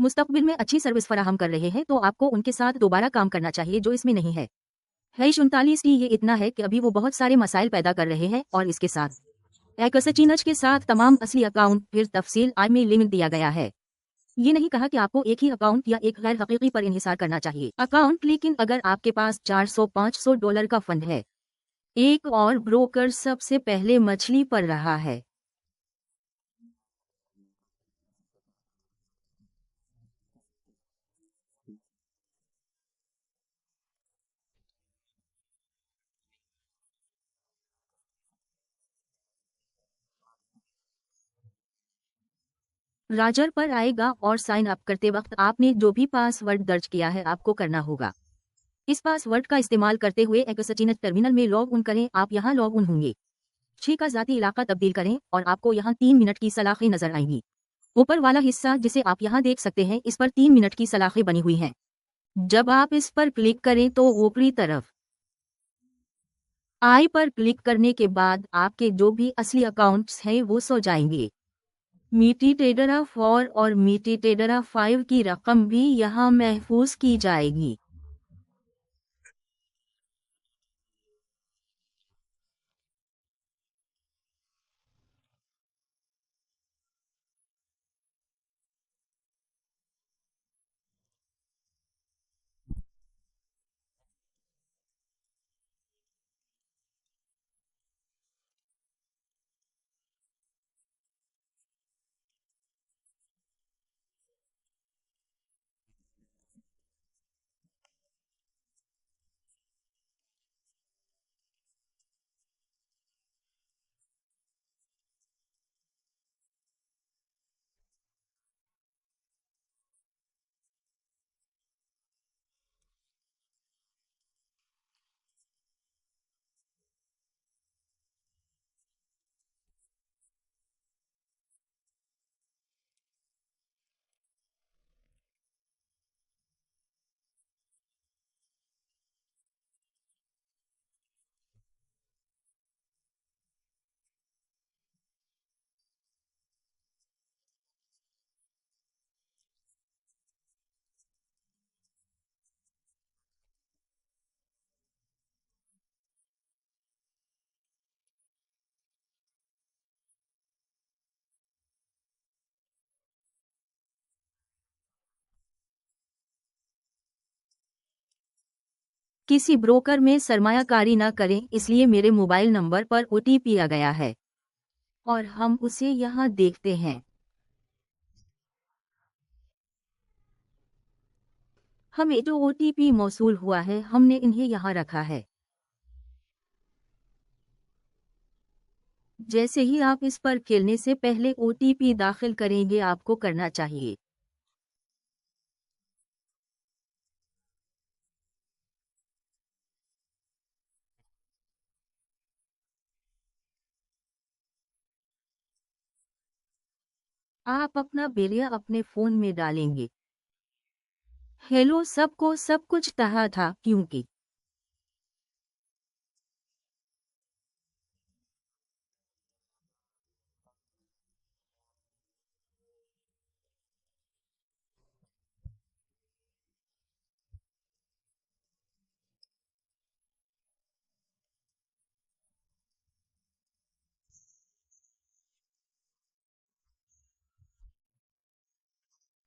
मुस्तकबिल में अच्छी सर्विस फराहम कर रहे हैं तो आपको उनके साथ दोबारा काम करना चाहिए, जो इसमें नहीं है। 39 की ये इतना है कि अभी वो बहुत सारे मसाइल पैदा कर रहे हैं और इसके साथ एक्सचेंज के साथ तमाम असली अकाउंट फिर तफसील आई में लिमिट दिया गया है। ये नहीं कहा कि आपको एक ही अकाउंट या एक गैर हकीकी पर इन्हिसार करना चाहिए अकाउंट, लेकिन अगर आपके पास $400-500 का फंड है, एक और ब्रोकर सबसे पहले मछली पर रहा है। राजर पर आएगा और साइन अप करते वक्त आपने जो भी पासवर्ड दर्ज किया है आपको करना होगा। इस पासवर्ड का इस्तेमाल करते हुए एक्सचेंज टर्मिनल में लॉग इन करें। आप यहाँ लॉग इन होंगे, छी का जाती इलाका तब्दील करें और आपको यहाँ 3 मिनट की सलाखें नजर आएंगी। ऊपर वाला हिस्सा जिसे आप यहाँ देख सकते हैं, इस पर 3 मिनट की सलाखें बनी हुई हैं। जब आप इस पर क्लिक करें तो ऊपरी तरफ आई पर क्लिक करने के बाद आपके जो भी असली अकाउंट्स हैं वो सो जाएंगे। मीटीटेडरा 4 और मीटीटेडरा 5 की रकम भी यहाँ महफूज की जाएगी। किसी ब्रोकर में सरमायाकारी न करें, इसलिए मेरे मोबाइल नंबर पर ओटीपी आ गया है और हम उसे यहाँ देखते हैं। हमें जो ओटीपी मौसूल हुआ है हमने इन्हें यहाँ रखा है। जैसे ही आप इस पर खेलने से पहले ओटीपी दाखिल करेंगे आपको करना चाहिए। आप अपना बेलिया अपने फोन में डालेंगे। हेलो सबको, सब कुछ कहा था क्योंकि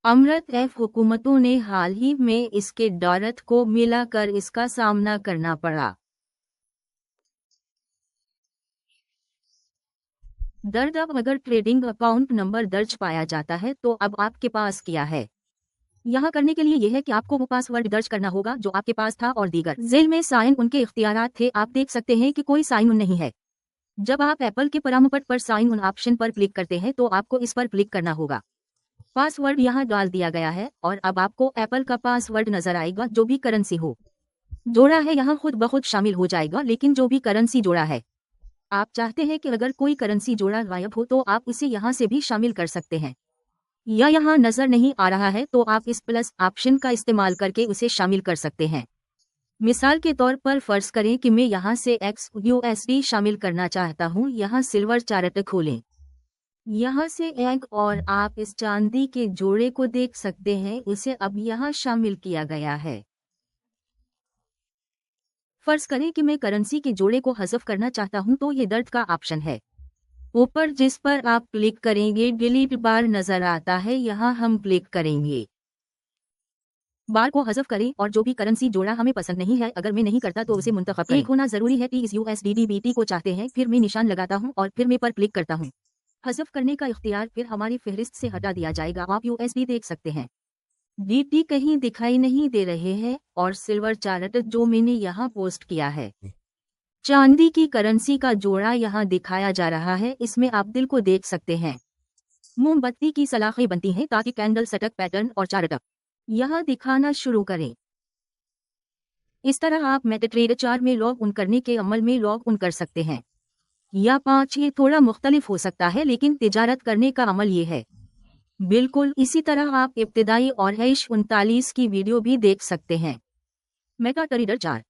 अमृत एफ हुकूमतों ने हाल ही में इसके दौरत को मिलाकर इसका सामना करना पड़ा। दर्द अब अगर ट्रेडिंग अकाउंट नंबर दर्ज पाया जाता है तो अब आपके पास क्या है? यहाँ करने के लिए यह है कि आपको वो पासवर्ड दर्ज करना होगा जो आपके पास था और दीगर जेल में साइन उनके इख्तियारात थे। आप देख सकते हैं कि कोई साइन उन नहीं है। जब आप एप्पल के परामपट पर साइन उन ऑप्शन पर क्लिक करते हैं तो आपको इस पर क्लिक करना होगा। पासवर्ड यहाँ डाल दिया गया है और अब आपको एप्पल का पासवर्ड नजर आएगा। जो भी करेंसी हो जोड़ा है यहाँ खुद ब खुद शामिल हो जाएगा, लेकिन जो भी करेंसी जोड़ा है आप चाहते हैं कि अगर कोई करेंसी जोड़ा गायब हो तो आप इसे यहाँ से भी शामिल कर सकते हैं, या यहाँ नजर नहीं आ रहा है तो आप इस प्लस ऑप्शन का इस्तेमाल करके उसे शामिल कर सकते हैं। मिसाल के तौर पर फर्ज करें कि मैं यहाँ से XUSD शामिल करना चाहता हूँ। यहाँ सिल्वर चार्ट खोलें। यहाँ से एक और आप इस चांदी के जोड़े को देख सकते हैं, इसे अब यहाँ शामिल किया गया है। फर्ज करें कि मैं करेंसी के जोड़े को हज़फ करना चाहता हूं, तो ये दर्ज का ऑप्शन है ऊपर, जिस पर आप क्लिक करेंगे डिलीट बार नजर आता है, यहाँ हम क्लिक करेंगे। बार को हज़फ करें और जो भी करेंसी जोड़ा हमें पसंद नहीं है, अगर मैं नहीं करता तो उसे मुंतखब करें। एक होना जरूरी है कि इस USDT BT को चाहते हैं, फिर मैं निशान लगाता हूं और फिर मैं पर क्लिक करता हूं। हज़फ करने का इख्तियार फिर हमारी फहरिस्त से हटा दिया जाएगा। आप USD देख सकते हैं, DT कहीं दिखाई नहीं दे रहे हैं और सिल्वर चार्ट जो मैंने यहाँ पोस्ट किया है, चांदी की करेंसी का जोड़ा यहाँ दिखाया जा रहा है। इसमें आप दिल को देख सकते हैं। मोमबत्ती की सलाखें बनती हैं ताकि कैंडल सटक पैटर्न और चार्ट यहाँ दिखाना शुरू करें। इस तरह आप मेटाट्रेडर 4 में लॉग इन करने के अमल में लॉग इन कर सकते हैं, या 5। ये थोड़ा मुख्तलिफ हो सकता है, लेकिन तिजारत करने का अमल ये है। बिल्कुल इसी तरह आप इब्तिदाई और H39 की वीडियो भी देख सकते हैं। मेटाट्रेडर 4